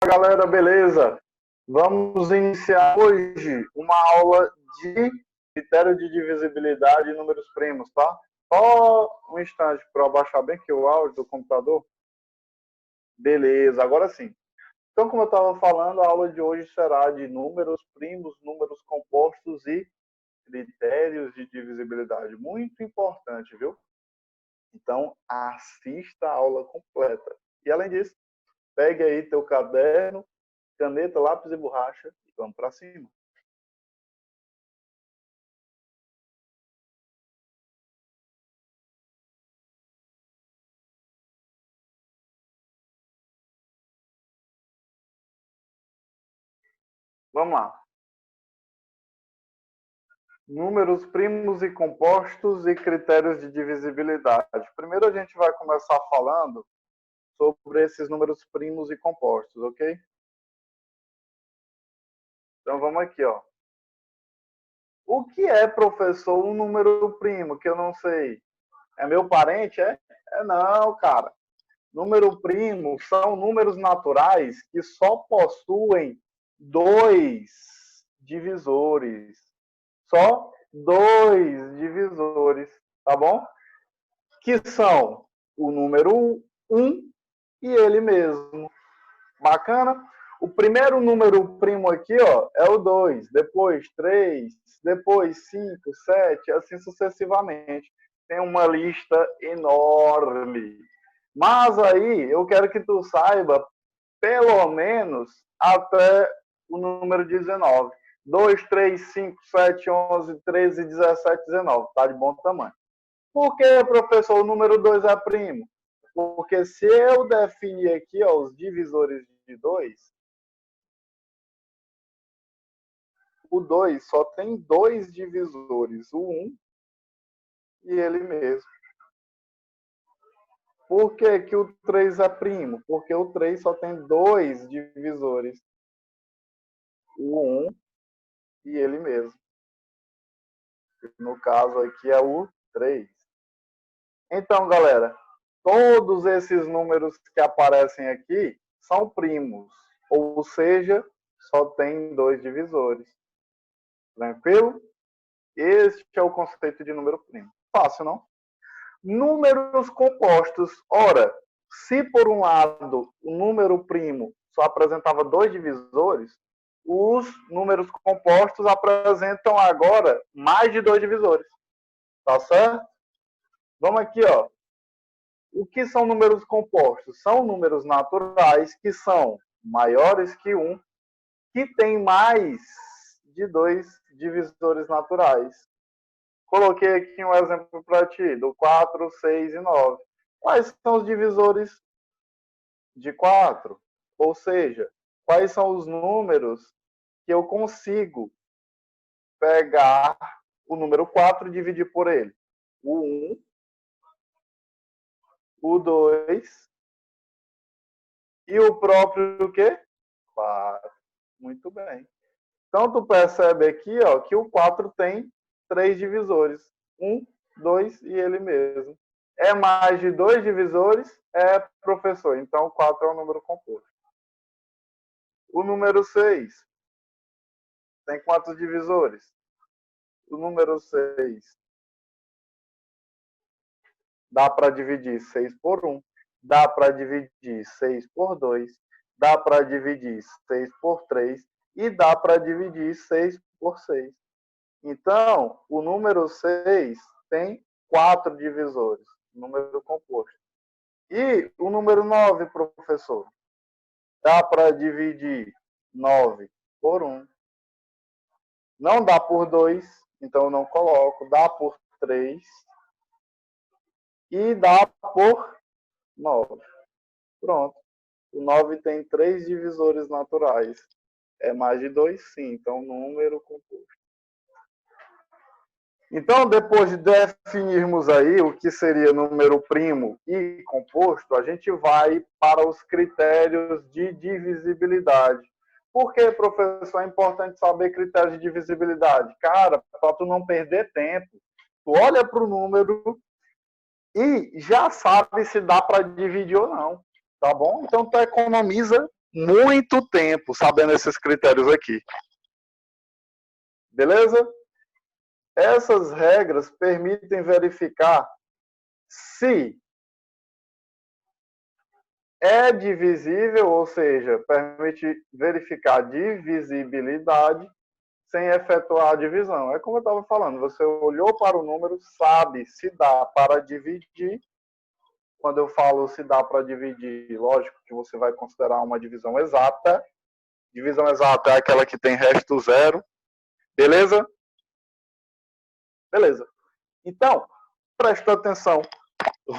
Galera, beleza? Vamos iniciar hoje uma aula de critério de divisibilidade e números primos, tá? Só um instante para eu abaixar bem aqui o áudio do computador. Beleza, agora sim. Então, como eu estava falando, a aula de hoje será de números primos, números compostos e critérios de divisibilidade. Muito importante, viu? Então, assista a aula completa. E, além disso, pegue aí teu caderno, caneta, lápis e borracha e vamos para cima. Vamos lá. Números primos e compostos e critérios de divisibilidade. Primeiro a gente vai começar falando sobre esses números primos e compostos, ok? Então vamos aqui, ó. O que é, professor, um número primo que eu não sei? É meu parente, é? É não, cara. Número primo são números naturais que só possuem dois divisores. Só dois divisores, tá bom? Que são o número 1 e ele mesmo. Bacana? O primeiro número primo aqui, ó, é o 2, depois 3, depois 5, 7, assim sucessivamente. Tem uma lista enorme. Mas aí eu quero que tu saiba pelo menos até o número 19. 2, 3, 5, 7, 11, 13, 17, 19. Tá de bom tamanho. Por que, professor, o número 2 é primo? Porque se eu definir aqui ó, os divisores de 2, o 2 só tem dois divisores, o 1 e ele mesmo. Por que, que o 3 é primo? Porque o 3 só tem dois divisores, o 1 e ele mesmo. No caso aqui é o 3. Então, galera, todos esses números que aparecem aqui são primos, ou seja, só tem dois divisores. Tranquilo? Este é o conceito de número primo. Fácil, não? Números compostos. Ora, se por um lado o número primo só apresentava dois divisores, os números compostos apresentam agora mais de dois divisores. Tá certo? Vamos aqui, ó. O que são números compostos? São números naturais que são maiores que 1, que tem mais de dois divisores naturais. Coloquei aqui um exemplo para ti, do 4, 6 e 9. Quais são os divisores de 4? Ou seja, quais são os números que eu consigo pegar o número 4 e dividir por ele? O 1, o 2 e o próprio o quê? 4. Muito bem. Então, tu percebe aqui ó, que o 4 tem três divisores. 1, 2 e ele mesmo. É mais de dois divisores? É, professor. Então, 4 é um número composto. O número 6 tem quantos divisores? O número 6 dá para dividir 6 por 1, dá para dividir 6 por 2, dá para dividir 6 por 3 e dá para dividir 6 por 6. Então, o número 6 tem 4 divisores, número composto. E o número 9, professor? Dá para dividir 9 por 1. Não dá por 2, então eu não coloco. Dá por 3. E dá por 9. Pronto. O 9 tem 3 divisores naturais. É mais de 2, sim. Então, número composto. Então, depois de definirmos aí o que seria número primo e composto, a gente vai para os critérios de divisibilidade. Por que, professor, é importante saber critérios de divisibilidade? Cara, para tu não perder tempo, tu olha para o número e já sabe se dá para dividir ou não, tá bom? Então, tu economiza muito tempo sabendo esses critérios aqui. Beleza? Essas regras permitem verificar se é divisível, ou seja, permite verificar divisibilidade sem efetuar a divisão. É como eu estava falando, você olhou para o número, sabe se dá para dividir. Quando eu falo se dá para dividir, lógico que você vai considerar uma divisão exata. Divisão exata é aquela que tem resto zero. Beleza? Beleza. Então, presta atenção.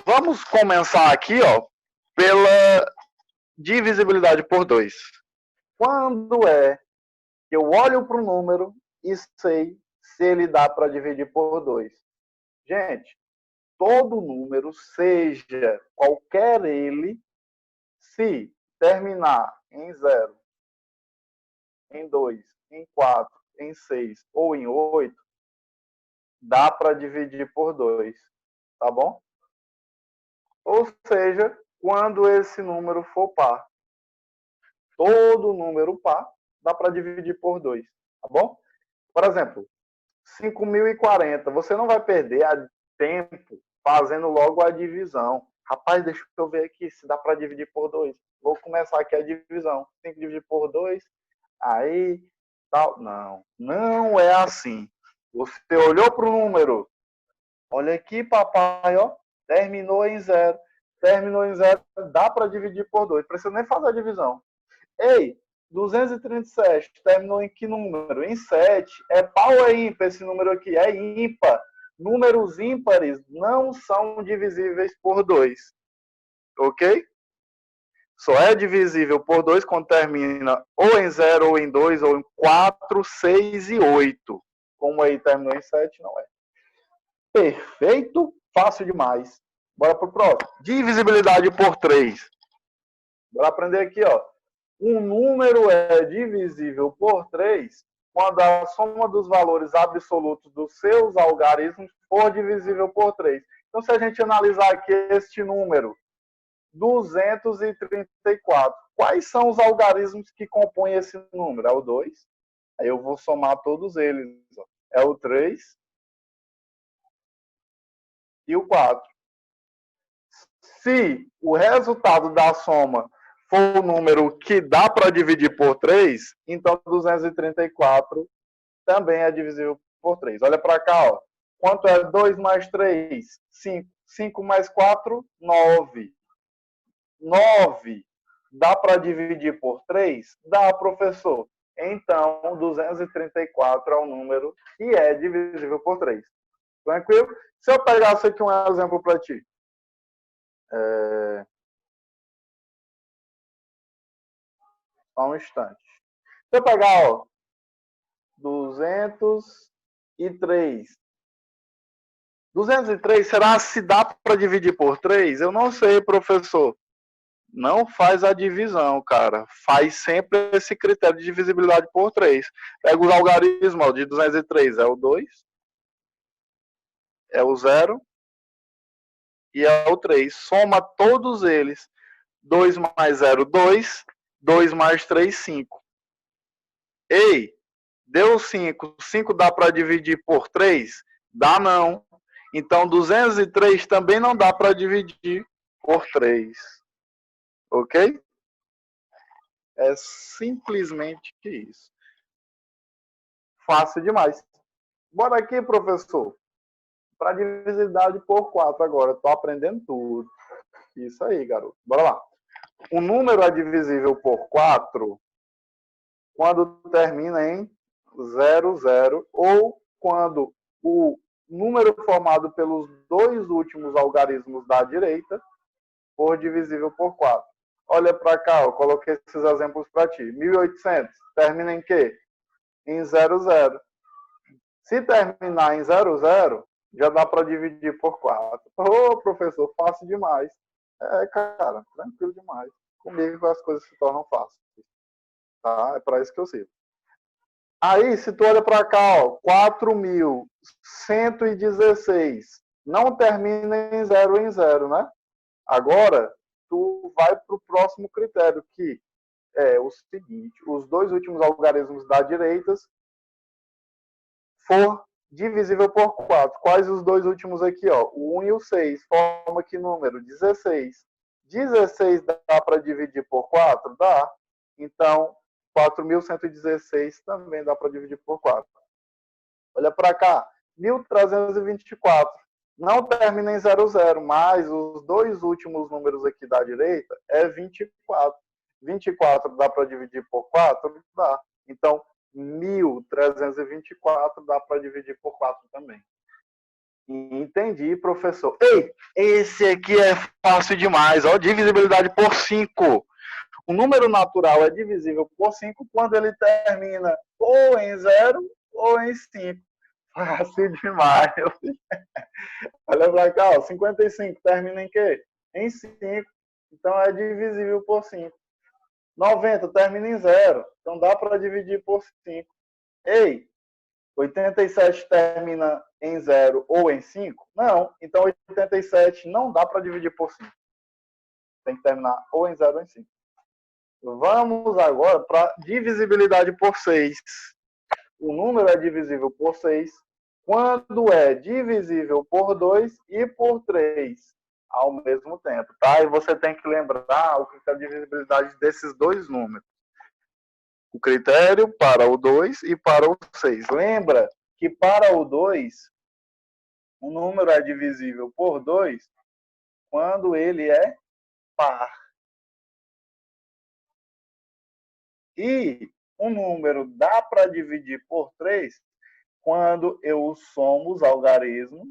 Vamos começar aqui, ó, pela divisibilidade por 2. Quando é que eu olho para o número e sei se ele dá para dividir por 2? Gente, todo número, seja qualquer ele, se terminar em 0, em 2, em 4, em 6 ou em 8, dá para dividir por 2, tá bom? Ou seja, quando esse número for par. Todo número par dá para dividir por 2, tá bom? Por exemplo, 5.040, você não vai perder tempo fazendo logo a divisão. Rapaz, deixa eu ver aqui se dá para dividir por 2. Vou começar aqui a divisão. 5 dividir por 2, aí, tal. Não, não é assim. Você olhou para o número. Olha aqui, papai, ó, terminou em 0. Terminou em 0, dá para dividir por 2. Precisa nem fazer a divisão. Ei, 237 terminou em que número? Em 7. É par ou é ímpar esse número aqui? É ímpar. Números ímpares não são divisíveis por 2. Ok? Só é divisível por 2 quando termina ou em 0, ou em 2, ou em 4, 6 e 8. Como aí terminou em 7, não é. Perfeito, fácil demais. Bora pro próximo. Divisibilidade por 3. Bora aprender aqui, ó. Um número é divisível por 3 quando a soma dos valores absolutos dos seus algarismos for divisível por 3. Então, se a gente analisar aqui este número, 234, quais são os algarismos que compõem esse número? É o 2, aí eu vou somar todos eles. É o 3 e o 4. Se o resultado da soma for o número que dá para dividir por 3, então 234 também é divisível por 3. Olha para cá, ó. Quanto é 2 mais 3? 5. 5 mais 4? 9. 9 dá para dividir por 3? Dá, professor. Então, 234 é o número que é divisível por 3. Tranquilo? Se eu pegasse aqui um exemplo para ti. Só um instante. Se eu pegar, ó, 203. 203, será se dá para dividir por 3? Eu não sei, professor. Não faz a divisão, cara. Faz sempre esse critério de divisibilidade por 3. Pega os algarismos, ó, de 203. É o 2, é o 0 e é o 3. Soma todos eles. 2 mais 0, 2. 2 mais 3, 5. Ei, deu 5. 5 dá para dividir por 3? Dá não. Então, 203 também não dá para dividir por 3. Ok? É simplesmente isso. Fácil demais. Bora aqui, professor. Para divisibilidade por 4 agora. Estou aprendendo tudo. Isso aí, garoto. Bora lá. O número é divisível por 4 quando termina em 00 ou quando o número formado pelos dois últimos algarismos da direita for divisível por 4. Olha para cá, eu coloquei esses exemplos para ti. 1800 termina em quê? Em 00. Se terminar em 00, já dá para dividir por 4. Ô, professor, fácil demais. É, cara, tranquilo demais. Comigo as coisas se tornam fáceis. Tá? É para isso que eu sirvo. Aí, se tu olha para cá, ó, 4.116, não termina em 0, né? Agora, tu vai para o próximo critério, que é o seguinte: os dois últimos algarismos da direita for divisível por 4. Quais os dois últimos aqui? Ó? O 1 e o 6. Forma que número? 16. 16 dá para dividir por 4? Dá. Então, 4.116 também dá para dividir por 4. Olha para cá. 1.324. Não termina em 00, mas os dois últimos números aqui da direita é 24. 24 dá para dividir por 4? Dá. Então, 1.324 dá para dividir por 4 também. Entendi, professor. Ei, esse aqui é fácil demais. Ó, divisibilidade por 5. O número natural é divisível por 5 quando ele termina ou em 0 ou em 5. Fácil demais. Olha para cá, ó, 55 termina em quê? Em 5. Então é divisível por 5. 90 termina em 0. Então dá para dividir por 5. Ei, 87 termina em 0 ou em 5? Não. Então 87 não dá para dividir por 5. Tem que terminar ou em 0 ou em 5. Vamos agora para divisibilidade por 6. O número é divisível por 6 quando é divisível por 2 e por 3 ao mesmo tempo, tá? E você tem que lembrar o critério de divisibilidade desses dois números. O critério para o 2 e para o 6. Lembra que para o 2, o número é divisível por 2 quando ele é par. E um número dá para dividir por 3 quando eu somo os algarismos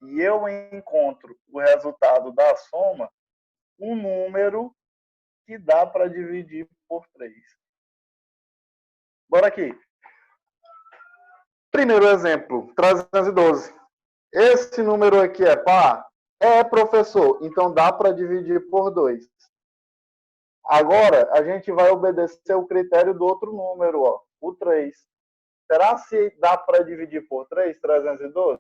e eu encontro o resultado da soma, um número que dá para dividir por 3. Bora aqui. Primeiro exemplo, 312. Esse número aqui é par? É, professor. Então dá para dividir por 2. Agora, a gente vai obedecer o critério do outro número, ó, o 3. Será se dá para dividir por 3, 312?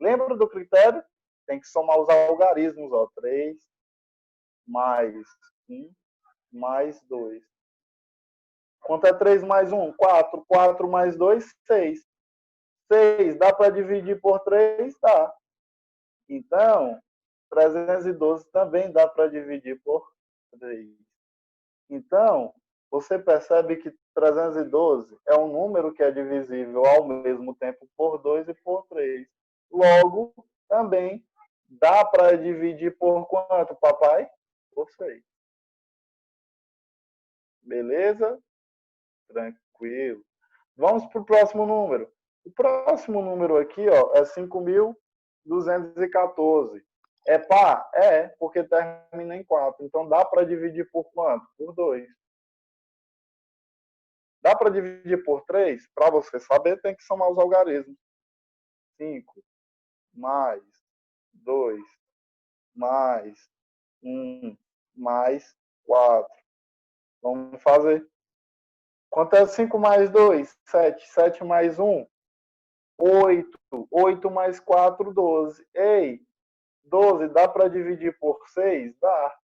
Lembra do critério? Tem que somar os algarismos, ó. 3 mais 1 mais 2. Quanto é 3 mais 1? 4. 4 mais 2, 6. 6 dá para dividir por 3? Dá. Então, 312 também dá para dividir por 3. Então, você percebe que 312 é um número que é divisível ao mesmo tempo por 2 e por 3. Logo, também dá para dividir por quanto, papai? Por 6. Beleza? Tranquilo. Vamos para o próximo número. O próximo número aqui, ó, é 5.214. É par? É, porque termina em 4. Então dá para dividir por quanto? Por 2. Dá para dividir por 3? Para você saber, tem que somar os algarismos. 5 mais 2 mais 1 mais 4. Vamos fazer. Quanto é 5 mais 2? 7. 7 mais 1? 8. 8 mais 4, 12. Ei, 12 dá para dividir por 6? Dá.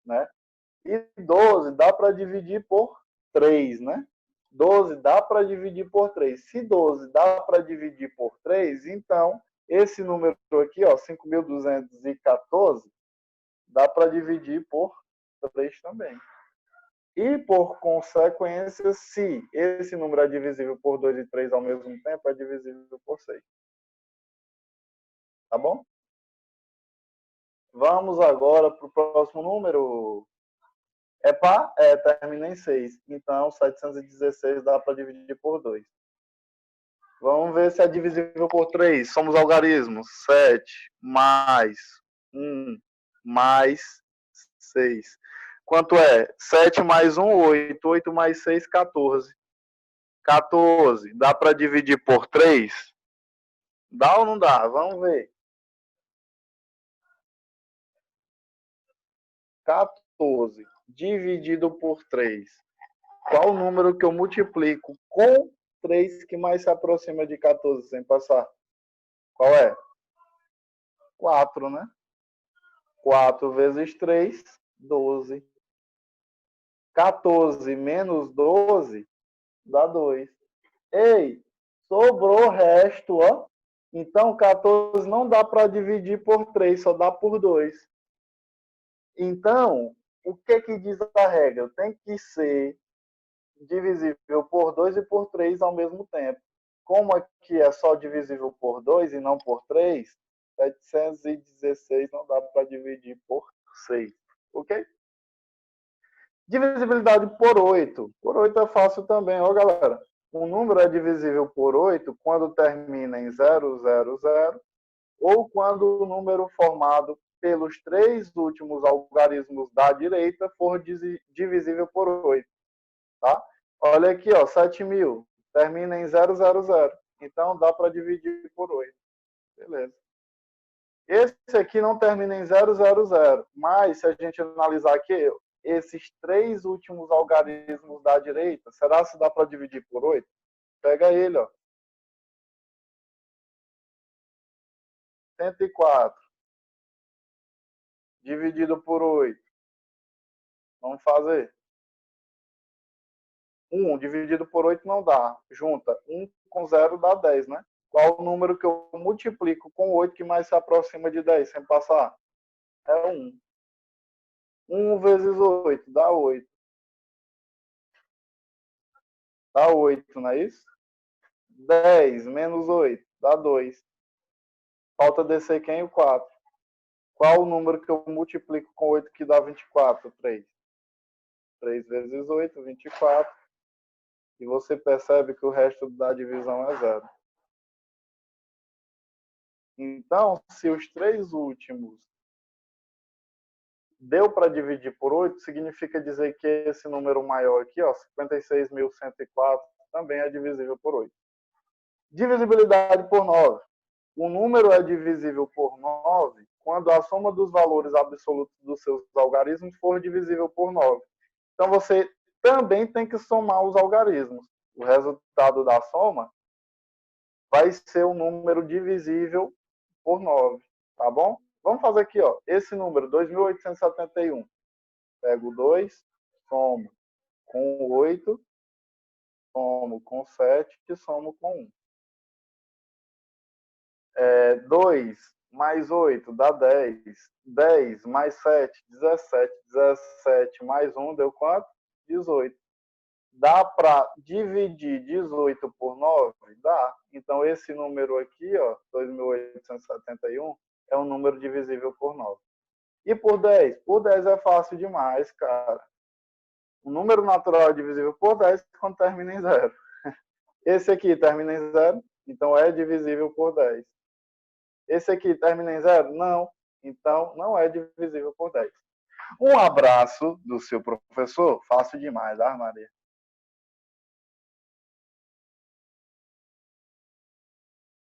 Né? E 12 dá para dividir por 3, né? 12 dá para dividir por 3. Se 12 dá para dividir por 3, então esse número aqui, ó, 5.214, dá para dividir por 3 também. E, por consequência, se esse número é divisível por 2 e 3 ao mesmo tempo, é divisível por 6. Tá bom? Vamos agora para o próximo número. É par? É, termina em 6. Então, 716 dá para dividir por 2. Vamos ver se é divisível por 3. Somos algarismos. 7 mais 1 mais 6. Quanto é? 7 mais 1, 8. 8 mais 6, 14. 14. Dá para dividir por 3? Dá ou não dá? Vamos ver. 14 dividido por 3. Qual o número que eu multiplico com 3 que mais se aproxima de 14 sem passar? Qual é? 4, né? 4 vezes 3, 12. 14 menos 12 dá 2. Ei, sobrou o resto, ó. Então, 14 não dá para dividir por 3, só dá por 2. Então, o que diz a regra? Tem que ser divisível por 2 e por 3 ao mesmo tempo. Como aqui é só divisível por 2 e não por 3, 716 não dá para dividir por 6. Ok? Divisibilidade por 8. Por 8 é fácil também, ó, galera. Um número é divisível por 8 quando termina em 000 ou quando o número formado pelos 3 últimos algarismos da direita for divisível por 8. Tá? Olha aqui, ó, 7.000 termina em 000. Então dá para dividir por 8. Beleza. Esse aqui não termina em 000, mas se a gente analisar aqui, esses 3 últimos algarismos da direita, será se dá para dividir por 8? Pega ele, ó. 104 dividido por 8. Vamos fazer. 1 dividido por 8 não dá. Junta 1 com 0 dá 10, né? Qual o número que eu multiplico com 8 que mais se aproxima de 10 sem passar? É 1. 1 vezes 8 dá 8. Dá 8, não é isso? 10 menos 8 dá 2. Falta descer quem? O 4. Qual o número que eu multiplico com 8 que dá 24? 3. 3 vezes 8, 24. E você percebe que o resto da divisão é 0. Então, se os 3 últimos deu para dividir por 8, significa dizer que esse número maior aqui, ó, 56.104, também é divisível por 8. Divisibilidade por 9. O número é divisível por 9 quando a soma dos valores absolutos dos seus algarismos for divisível por 9. Então, você também tem que somar os algarismos. O resultado da soma vai ser um número divisível por 9, tá bom? Vamos fazer aqui, ó, esse número, 2.871. Pego o 2, somo com 8, somo com 7 e somo com 1. 2 mais 8 dá 10. 10 mais 7, 17. 17 mais 1 deu quanto? 18. Dá para dividir 18 por 9? Dá. Então, esse número aqui, ó, 2.871, é um número divisível por 9. E por 10? Por 10 é fácil demais, cara. O número natural é divisível por 10 quando termina em 0. Esse aqui termina em 0, então é divisível por 10. Esse aqui termina em 0? Não. Então, não é divisível por 10. Um abraço do seu professor. Fácil demais, Maria.